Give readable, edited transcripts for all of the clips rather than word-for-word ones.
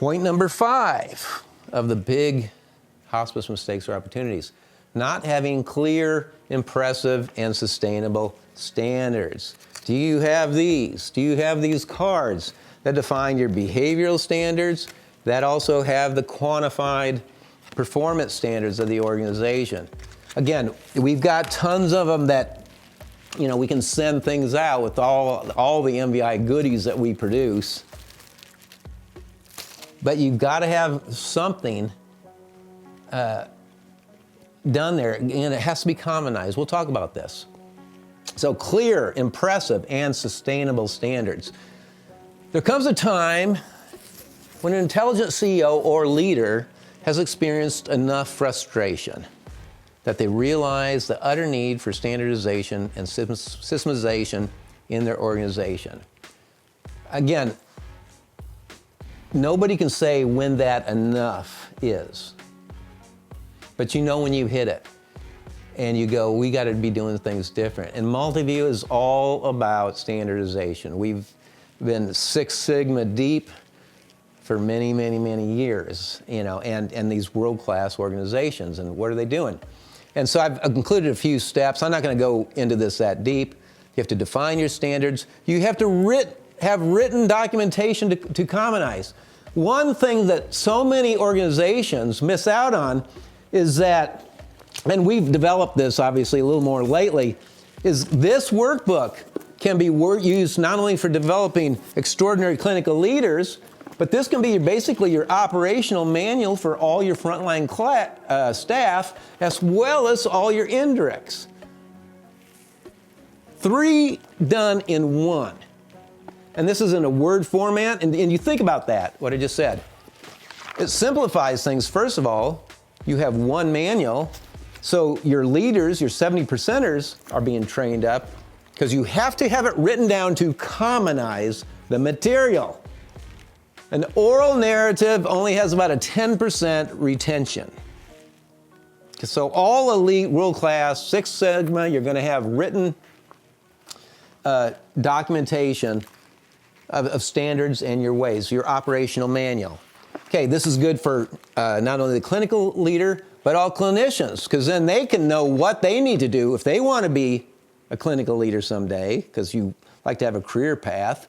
Point number 5 of the big hospice mistakes or opportunities: not having clear, impressive, and sustainable standards. Do you have these? Do you have these cards that define your behavioral standards, that also have the quantified performance standards of the organization? Again, we've got tons of them that, we can send things out with all the MVI goodies that we produce. But you've got to have something done there, and it has to be commonized. We'll talk about this. So clear, impressive, and sustainable standards. There comes a time when an intelligent CEO or leader has experienced enough frustration that they realize the utter need for standardization and systemization in their organization. Again, nobody can say when that enough is, but when you've hit it and you go, we got to be doing things different. And Multiview is all about standardization. We've been Six Sigma deep for many, many, many years, and these world-class organizations. And what are they doing? And so I've included a few steps. I'm not going to go into this that deep. You have to define your standards. You have to have written documentation to commonize. One thing that so many organizations miss out on is that, and we've developed this obviously a little more lately, is this workbook can be used not only for developing extraordinary clinical leaders, but this can be basically your operational manual for all your frontline staff, as well as all your indirects. 3 done in 1. And this is in a Word format, and you think about that, what I just said. It simplifies things. First of all, you have one manual, so your leaders, your 70%ers, are being trained up, because you have to have it written down to commonize the material. An oral narrative only has about a 10% retention. So all elite, world-class, Six Sigma, you're going to have written documentation of standards and your ways, your operational manual. Okay, this is good for not only the clinical leader, but all clinicians, because then they can know what they need to do if they want to be a clinical leader someday, because you like to have a career path.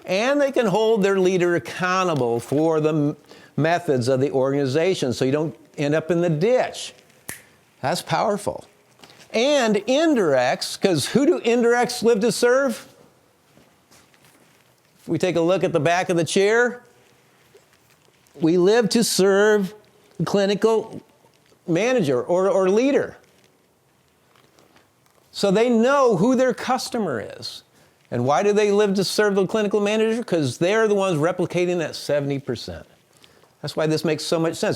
And they can hold their leader accountable for the methods of the organization so you don't end up in the ditch. That's powerful. And indirects, because who do indirects live to serve? If we take a look at the back of the chair, we live to serve the clinical manager or leader. So they know who their customer is. And why do they live to serve the clinical manager? Because they're the ones replicating that 70%. That's why this makes so much sense.